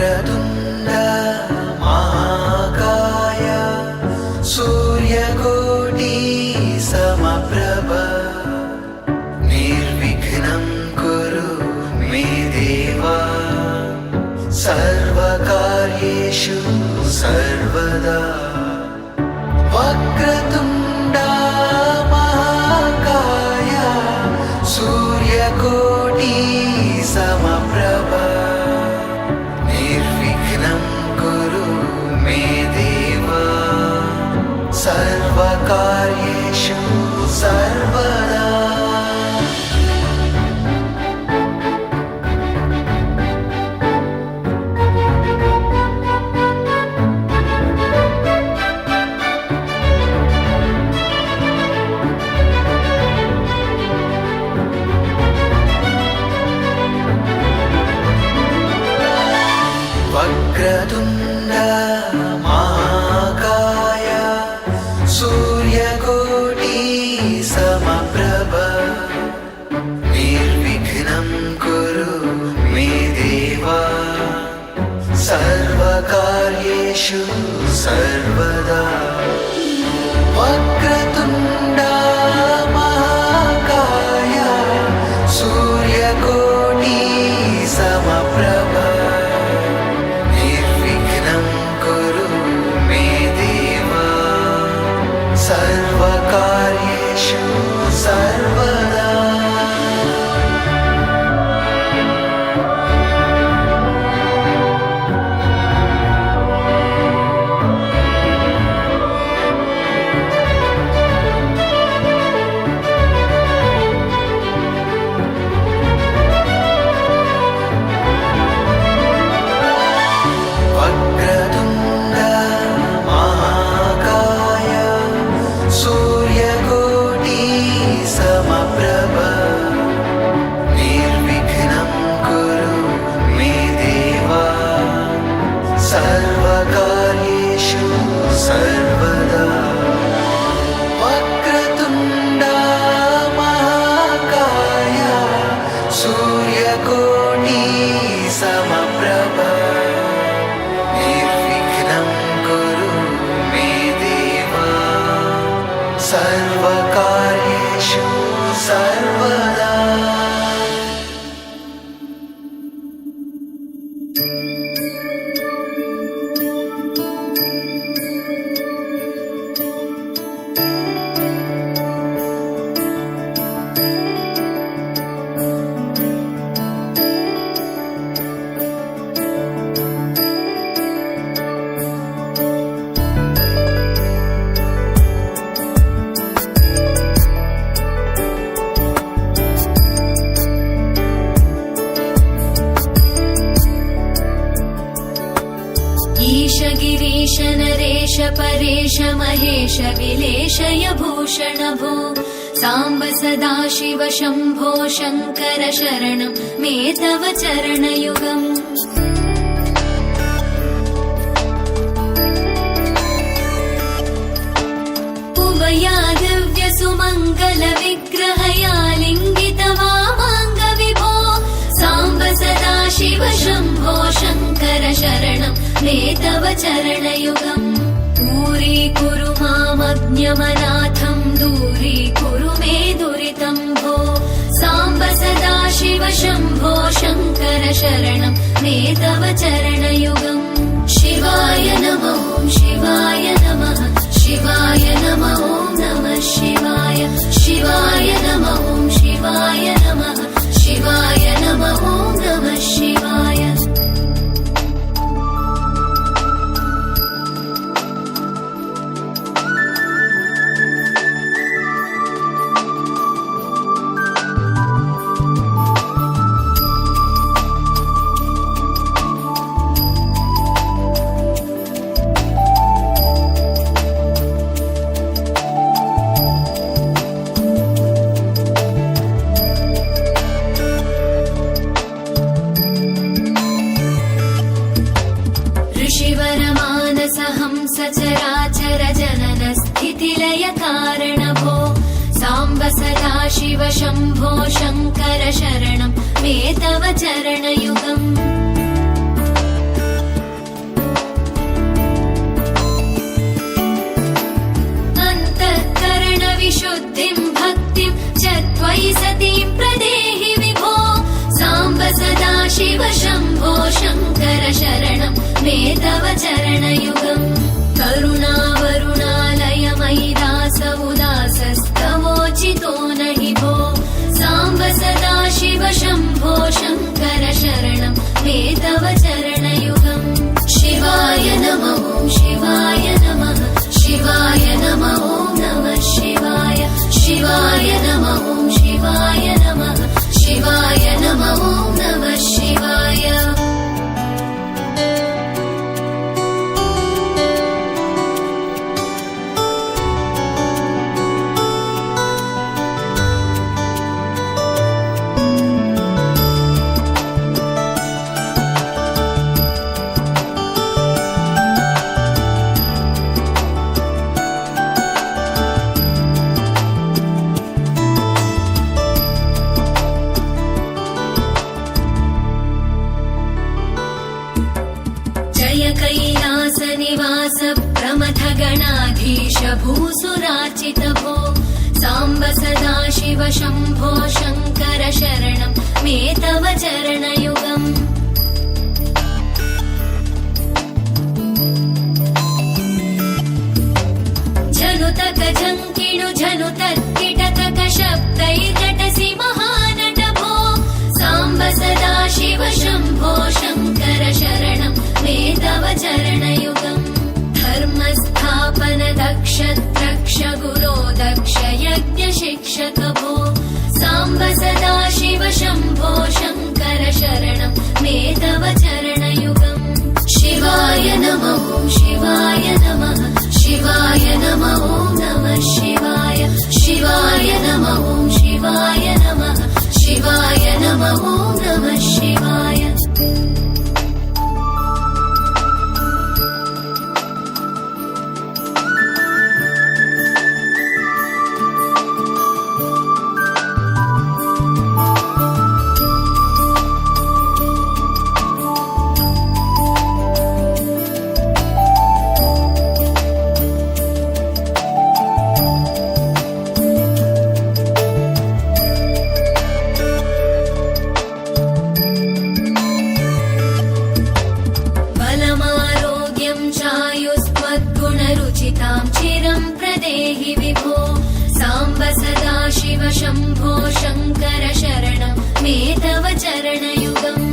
वक्रतुण्ड महाकाय सूर्यकोटि समप्रभ निर्विघ्नं कुरु मे देव सर्वकार्येषु सर्वदा। वक्रतुण्ड महाकाय सूर्यकोटि समप्रभ निर्विघ्नं कुरु मे देव सर्वकार्येषु सर्वदा। वक्रतुण्ड महाकाय सूर्यकोटि समप्रभ निर्विघ्नं कुरु मे देव सर्वकार्येषु सर्वदा। वक्रतुण्ड महाकाय सूर्यकोटि समप्रभ सर्वकार्येषु सर्वदा। वक्रतुण्ड महाकाय सूर्यकोटि समप्रभ निर्विघ्नं कुरु मे देव सर्वकार्येषु सर्वदा। वक्रतुण्ड महाकाय सूर्यकोटि समप्रभ निर्विघ्नं कुरु मे देव सर्वकार्येषु सर्वदा। ईश गिरीश नरेश परेश महेश विलेशय भूषण भो साम्ब सदाशिव शम्भो शङ्कर शरणं मे तव चरणयुगम्। उमया दिव्य सुमङ्गल विग्रहया लिङ्गित वामाङ्ग विभो साम्ब सदाशिव शम्भो शङ्कर शरणं मे तव चरणयुगम्। दूरीकुरु मामज्ञमनाथं दूरीकुरु मे दुरितं भो साम्ब सदाशिव शम्भो शङ्कर शरणं मे तव चरणयुगम्। शिवाय नमः शिवाय नमः शिवाय नमः नमः शिवाय शिवाय नमः शिवाय नमः शिवाय नमः नमः शिवाय। सचराचर जनन स्थितिलय कारण भो साम्ब सदाशिव शम्भो शङ्कर शरणं मे तव चरणयुगम्। शिव शम्भो शङ्कर शरणं मे तव चरणयुगम् करुणावरुणालय मयि दास उदासस्तवोचितो नहि भो साम्ब सदा शिव शम्भो शङ्कर शरणं मे तव चरणयुगम् शिवाय नमः शिवाय नमः शिवाय नमः नमः शिवाय शिवाय नमः शिवाय नमः शिवाय नमः नमः शिवाय कैलासनिवास प्रमथ गणाधीश भूसुरार्चित भो साम्ब सदा शिव शम्भो शङ्कर शरणं मे तव चरणयुगम् झनुतक झङ्किणु झनुतत्किटतक शब्दैर्नटसि महानट भो साम्ब सदा शिव शम्भो शङ्कर शरणं मे तव चरणयुगम् धर्मस्थापन दक्ष द्रक्ष गुरो दक्ष यज्ञ शिक्षक भो साम्ब सदा शिव शम्भो शङ्कर शरणं मे तव चरणयुगम् शिवाय नमः शिवाय नमः शिवाय नमः नमः शिवाय शिवाय नमः शिवाय नमः शिवाय नमः नमः शिवाय चिरं प्रदेहि विभो साम्ब सदा शिव शम्भो शङ्कर शरणं मे तव चरणयुगम्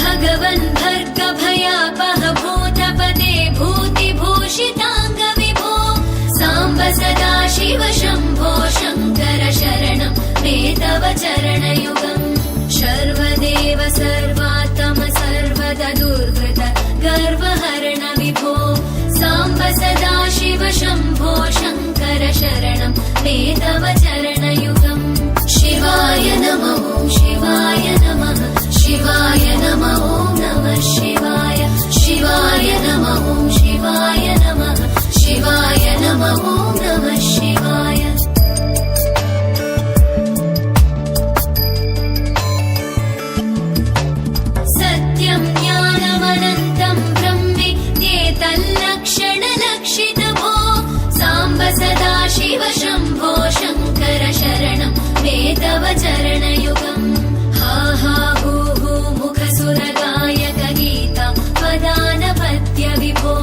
भगवन् भर्ग भयापह भूतपदे भूतिभूषिताङ्ग विभो साम्ब सदा शिव शम्भो शङ्कर शरणं मे तव चरणयुगम् सर्वदेव सर्वात्म सर्वदा दुर्वृत गर्वहरण विभो साम्ब सदा शिव शम्भो शङ्कर शरणं मे तव चरणयुगम् शिवाय नमः शिवाय नमः शिवाय नमः नमः शिवाय शिवाय नमः शिवाय नमः शिवाय नमः नमः शिवाय सत्यं ज्ञानमनन्तं ब्रह्मविद्येतल्लक्षणलक्षित भो साम्ब सदा शिव शम्भो शङ्कर शरणं मे तव चरणयुगम् हा हा हू हू मुखसुरगायक गीता पदानपत्य विभो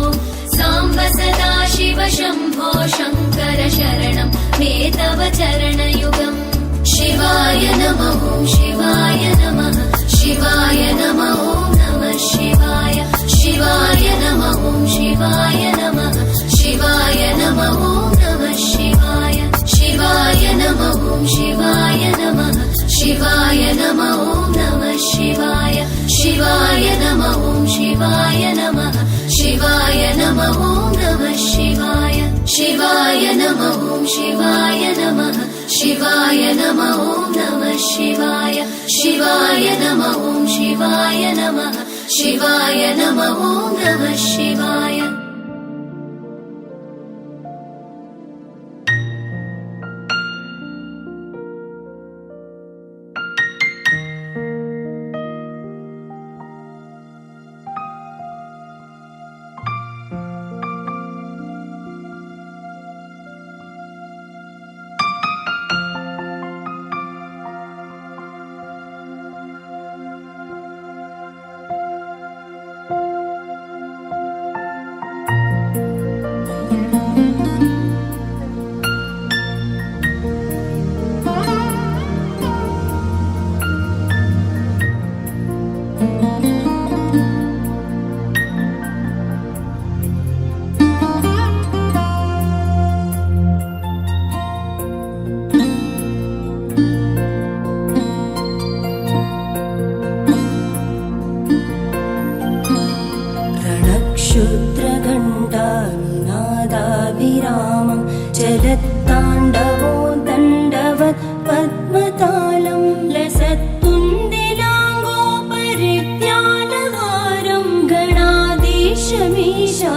साम्ब सदा शिव शम्भो शङ्कर शरणं मे तव चरणयुगम् शिवाय नमः शिवाय नमः शिवाय नमः नमः शिवाय शिवाय नमः शिवाय नमः शिवाय नमः नमः शिवाय शिवाय नमः शिवाय नमः शिवाय नमः नमः शिवाय शिवाय नमः शिवाय नमः शिवाय नमः नमः शिवाय शिवाय नमः शिवाय नमः शिवाय नमः नमः शिवाय शिवाय नमः शिवाय नमः शिवाय नमः नमः शिवाय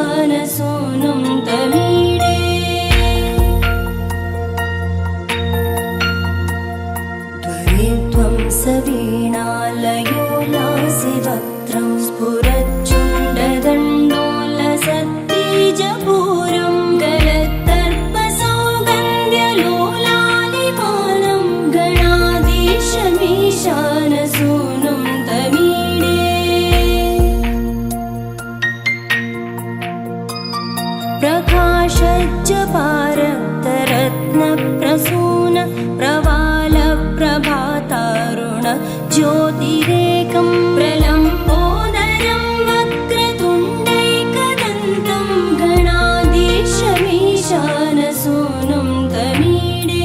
शमीशानसूनुं तमीडे त्वरित्वं सवीणालयो लासिवक्त्रं स्फुरच्चुण्डदण्डोलसत्तेजपूरं गलत्तर्पसौगन्ध्यलोलालिपानं गणाधीशमीशानसूनुं तमीडे प्रकाशज्जपारक्तरत्नप्रसून प्रवालप्रभातारुण ज्योतिरेकं प्रलम्बोदरं वक्रतुण्डैकदन्तं गणाधीशमीशानसूनुं तमीडे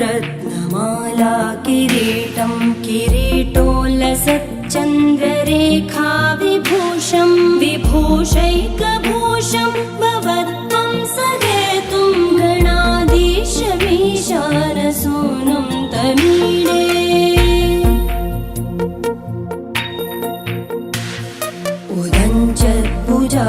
विचित्रस्फुरद्रत्नमाला किरीटं किरीटोल्लसच्चन्द्ररेखा विभूषं विभूषैकभूषं भवत्वं सहेतुं गणाधीशमीशानसूनुं तमीडे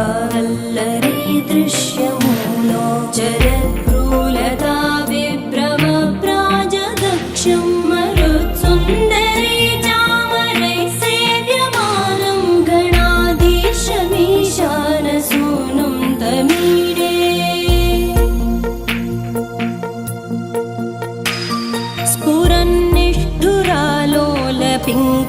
उदञ्चत्भुजावल्लरी दृश्यमूलो जरद्भ्रूलता विभ्रमप्राजदक्षं मरुत्सुन्दरी चामरैः सेव्यमानं गणाधीशमीशानसूनुं तमीडे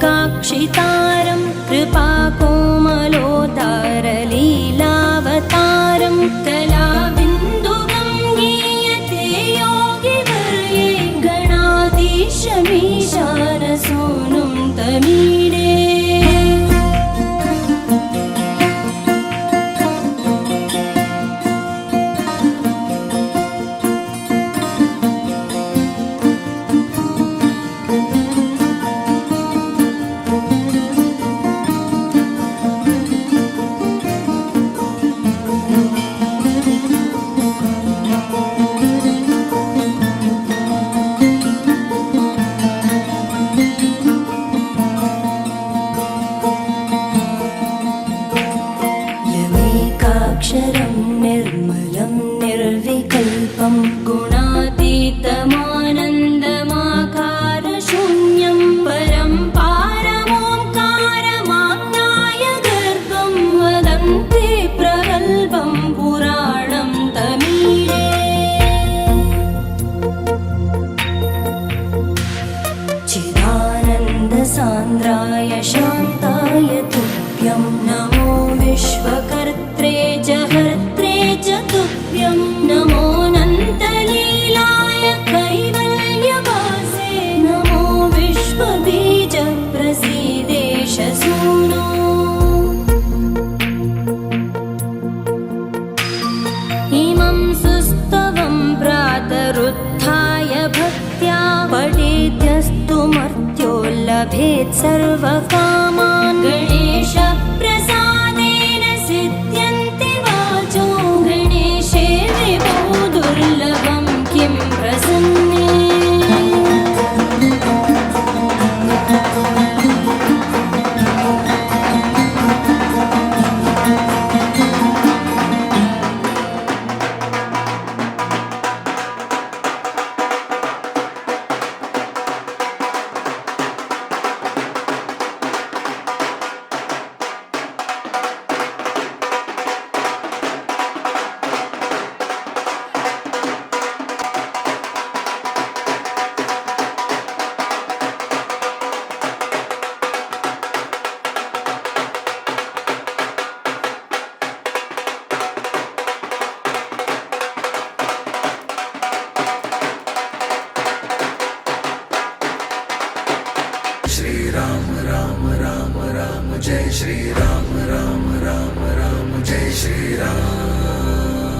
स्फुरन्निष्ठुरालोलपिङ्गाक्षितारं कृपाकोमलोदारलीलावतारं कलाबिन्दुगं गीयते योगिवर्ये गणाधीशमीशानसूनुं तमीडे यमेकाक्षरं निर्मलं निर्विकल्पं गुणातीतमानन्दमाकारशून्यं परं पारमोङ्कारमाज्ञाय गर्भं वदन्ति प्रगल्भं पुराणं तमीडे चिदानन्दसान्द्राय शान्ताय तुभ्यं नमो विश्वकर्त्रे च हर्त्रे च तुभ्यं नमोऽनन्तलीलाय कैवल्यवासे नमो विश्वबीजप्रसीदेश सूनो इमं सुस्तवं प्रातरुत्थाय भक्त्या पठेद्यस्तु मर्त्यो लभेत् सर्वकामान् गणेशप्रसादेन सिद्ध्यन्ति वाचो गणेशे विभो दुर्लभं किं प्रसन्ने जय श्री राम राम राम राम जय श्री राम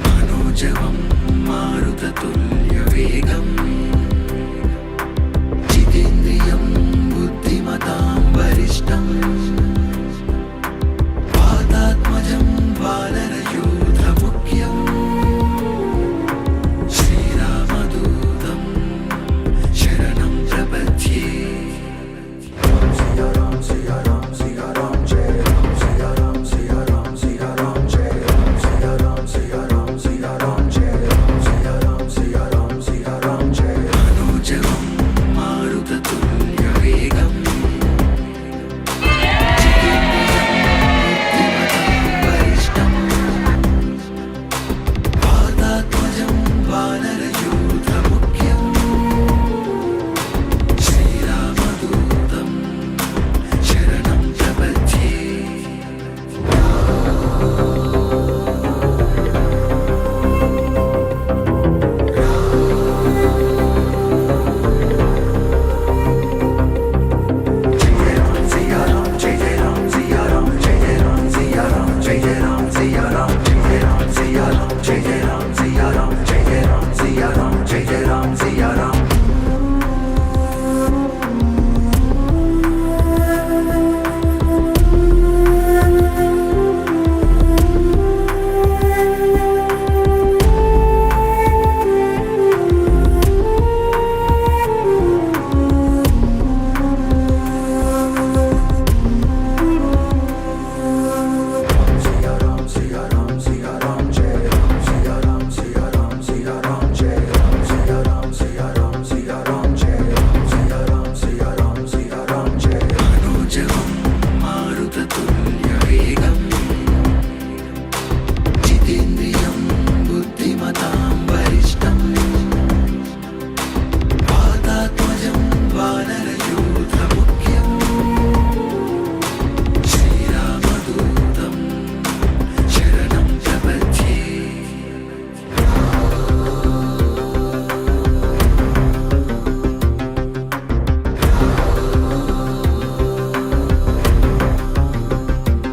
मनोजवं मारुततुल्यवेगम् जितेन्द्रियं बुद्धिमतां वरिष्ठम् वातात्मजं वानरयूथमुख्यम् श्रीरामदूतं शरणं प्रपद्ये सिया राम सिया राम सिया राम जय राम सिया राम सिया राम सिया राम जय राम सिया राम सिया राम सिया राम जय राम सिया राम सिया राम सिया राम जय मनोजवं मारुततुल्यवेगम् वातात्मजं वानरयूथमुख्यम् श्रीरामदूतं शरणं प्रपद्ये मनोजवं मारुततुल्यवेगम् जितेन्द्रियं बुद्धिमतां वरिष्ठम् वातात्मजं वानरयूथमुख्यम् श्रीरामदूतं शरणं प्रपद्ये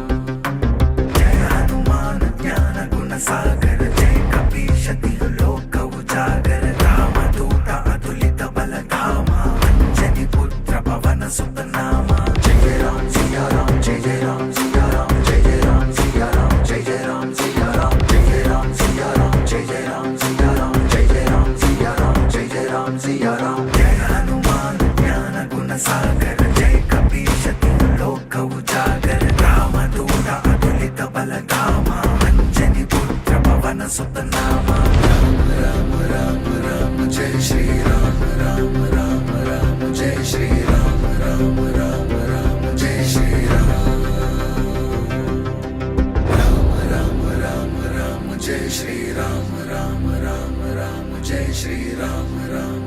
जय हनुमान ज्ञान गुण सागर जय कपीश तिहु लोक उजागर रामदूत अतुलित बल धामा अंजनी पुत्र पवन सुत नामा जय राम सिया राम जय जय राम सिया राम जय जय राम सिया राम जय जय राम सिया राम जय जय राम सिया राम जय जय राम सिया राम जय जय राम सिया राम जय जय राम सिया राम जय हनुमान ज्ञान गुण सागर जय कपीश तिहु लोक उजागर रामदूत अतुलित बल धामा अंजनी पुत्र पवन सुत नामा राम राम राम राम जय श्री राम राम राम राम जय श्री राम राम राम राम जय श्री राम राम राम राम राम जय श्री राम राम राम राम जय श्री राम राम